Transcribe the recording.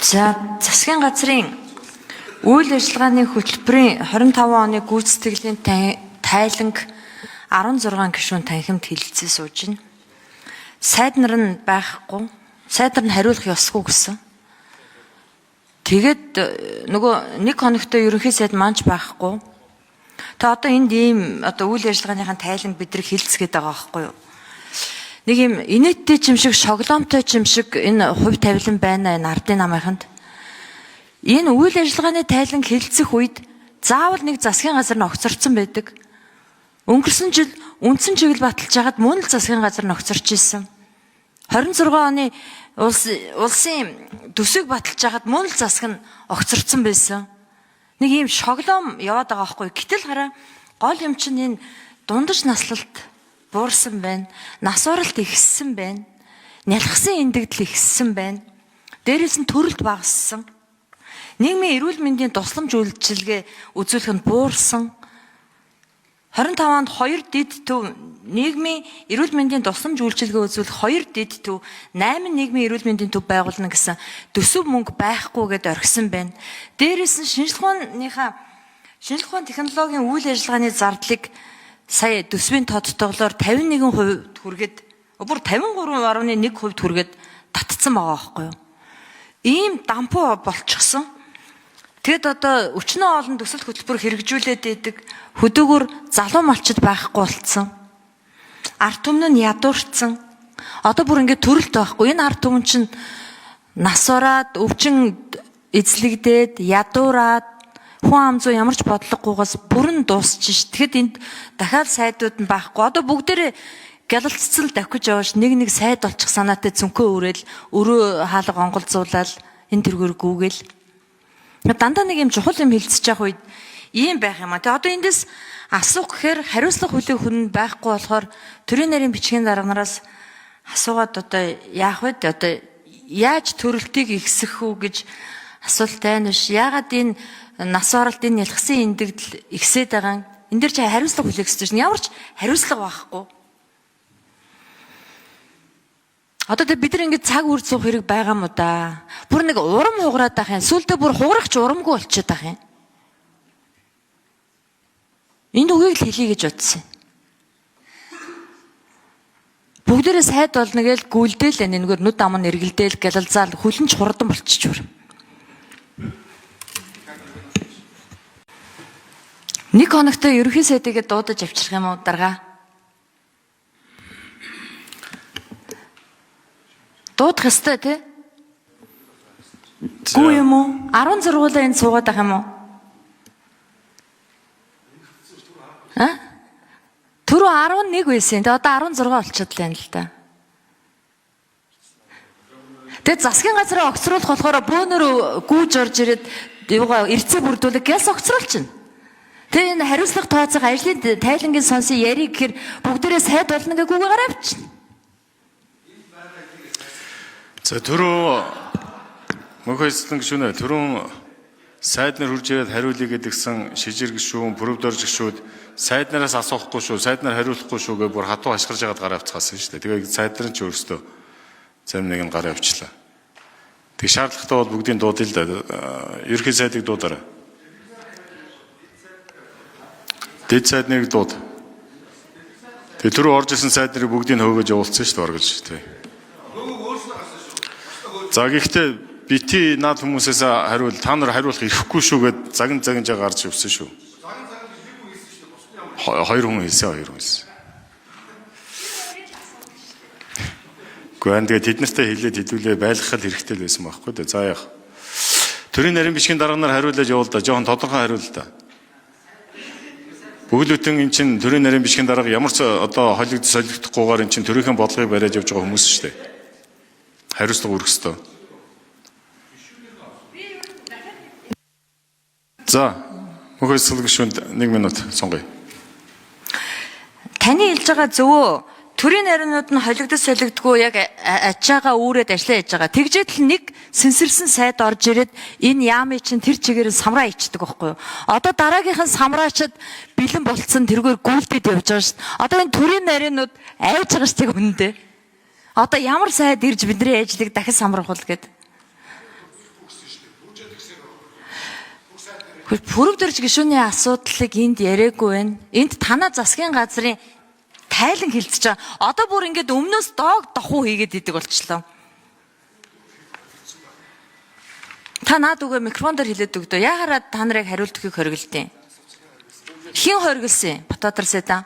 За засгийн газрын үйл ажиллагааны хөтөлбөрийн 25 оны гүйцэтгэлийн тайланг 16 гишүүн танхимд хилцээ сууж байна. Сайд нар нь байхгүй, сайд нар нь хариулах ёсгүй гэсэн. Тэгээд нөгөө нэг хоногтой ерөнхий сайд манч байхгүй. Та одоо энд ийм одоо үйл ажиллагааныхаа тайланг бид нар хилцгээд байгаа байхгүй юу? Нэг юм инээдтэй юм шиг, шоглоомтой юм шиг энэ хувь тавилан байна энэ ардын намынханд. Энэ үйл ажиллагааны тайланг хилцэх үед заавал нэг засгийн газар нь огцорцсон байдаг. Өнгөрсөн жил үндсэн чиглэл баталж хагаад мөн л засгийн газар нь огцорч ирсэн. 26 оны улсын төсвийг баталж хагаад мөн л засаг нь огцорцсон байсан. Нэг ийм шоглоом яваад байгаа байхгүй. Гэтэл хараа гол юм чинь энэ дундаж наслалт буурсан байна. Нас уралт ихссэн байна. Нялхсан эндэгдэл ихссэн байна. Дээрээс нь төрөлт багассан. Нийгмийн эрүүл мэндийн тусламж үйлчилгээ үзүүлэх нь буурсан. 25 онд 2 дид төв нийгмийн эрүүл мэндийн тусламж үйлчилгээ үзүүлэх 2 дид төв 8 нийгмийн эрүүл мэндийн төв байгуулна гэсэн төсөв мөнгө байхгүйгээд орхисон байна. Дээрээс нь шинжилгээ ухааны технологийн үйл ажиллагааны зардлыг сая төсвийн тодтоглоор 51% хүргээд бүр 53.1% хүргээд татцсан байгаа байхгүй юу? Ийм дампуу болчихсон. Тэгэд одоо өчнөө олон төсөл хөтөлбөр хэрэгжүүлээд байдаг хөдөөгөр залуу малчид байхгүй болцсон. Ард түмэн нь ядуурцсан. Одоо бүр ингээд төрөлт байхгүй. Энэ ард түмэн чинь нас ураад, өвчин эзлэгдээд, ядуураад, хүн ам зүй ямар ч бодлогогүйгээс бүрэн дуусч ш. Тэгэхэд энд дахиад сайдууд нь байхгүй. Одоо бүгдээрээ гялалццал давхиж яваш нэг сайд олчих санаатай цөнхөө өрөөл, өрөө хаалга онголзуулаад энэ тэргээр гүүгээл. Дандаа нэг юм чухал юм хилцэж явах үед ийм байх юм а. Тэгээ одоо эндээс асуух гэхээр хариуцлага хүлээх хүн байхгүй болохоор төрийн нарийн бичгийн дарганараас асуугаад одоо яах вэ? Одоо яаж төрөлтийг ихсэх үү гэж асуулт байна биш. Яагаад энэ нас оролт энэ нялхсан эндэгдэл ихсээд байгаа юм? Энд дэр чи хариуцлага хүлээх ёстой шин. Ямар ч хариуцлага байхгүй. Одоо бид нар ингэ цаг үр цух хэрэг байгаа юм уу да? Бүр нэг урам хугараад байх юм. Сүүлдээ бүр хугарахч урамгүй болчиход байх юм. Энд үгийг л хэлье гэж бодсон. Бүгдээрээ сайд болно гэж гүйлдээл энэгээр нүд ам нь эргэлдээл гялалзаал хүлэнч хурдан болчих юм. Нэг хоногтой ерөнхий сайдыг дуудаж авчрах юм уу дарга? Дуудах ёстой тий? Гүү юм уу? 10 зургуулаа энд суугаад байгаа юм уу? Түрүү 11 байсан. Тэгээ одоо 16 болчиход байна л да. Тэгээ засгийн газраа огцруулах болохоор бөөнөр гүүж орж ирээд юугаа эрцээ бүрдүүлэх гялс огцруулчихна. Тэгээ энэ хариуцлага тооцоог ажлын тайлангийн сонсын яриг гэхээр бүгдээрээ сайд болно гэж гүүгээ гараа авчихна. За түрүү мөнхөө эзлэн гишүүнээ түрүүн сайд нар хурж ирээд хариулъя гэдгсэн шижир гишүүн, провдор гишүүд сайд нараас асуухгүй шүү, сайд нар хариулахгүй шүү гэж бүр хатуу ашгарж яагаад гараа авчихсан шүү дээ. Тэгээд сайд нар ч өөрсдөө зарим нэг нь гараа авчлаа. Тэг шаардлагатай бол бүгдийн дуудъя л да. Ерөнхий сайдыг дуудаарай. Дэд сайд нэг дууд. Тэг түрүү орж исэн сайд нарыг бүгдийг хөөгөж явуулсан шүү дээ оргож тий. За гэхдээ бити наад хүмүүсээс хариул та нар хариулах ирэхгүй шүү гэд загин гарч явсан шүү. Хоёр хүн хэлсэн. Гэхдээ тэд нартай хэлээд хэдүүлээ байлгах хэрэгтэй л байсан байхгүй дээ. За яах. Төрийн нарийн бичгийн дарганаар хариулж явуул да. Жохон тодорхой хариул да. Бүглүтэн эн чин төрийн нарийн бичгийн дарга ямар ч одоо солигдохгүйгээр эн чин төрийнхээ бодлогыг бариад явж байгаа хүмүүс шүү дээ. Хариуцлага өргөх ёстой. За, мөнхөө эзлэн гишүүнд 1 минут сонгоё. Таны хэлж байгаа зөвөө төрийн нарийнууд нь холигдож солигдгүй яг ачаагаа үүрээд ажиллаа хийж байгаа. Тэгжээд л нэг сэнсэрсэн сайд орж ирээд энэ яамын чинь тэр чигээр самраа ичдэг байхгүй юу? Одоо дараагийнхан самраачид бэлэн болцсон тэргээр гүйлдэд явж байгаа шүү дээ. Одоо энэ төрийн нарийнууд айж байгаа шүү дээ үнэндээ. Одоо ямар сайд ирж бидний ажлыг дахин самруулах гээд. Бүрөвдөрж гишүүний асуудлыг энд яриаггүй байна. Энд танаа засгийн газрын тайлан хилцэж байгаа. Одоо бүр ингээд өмнөөс доог дохуу хийгээд идэг болчихлоо. Та наад үгээ микрофон дээр хэлээд өгдөө. Яагаад та нарыг хариулт өгөхийг хориглодیں۔ Хин хориглосон? Батбаатар Сайдан.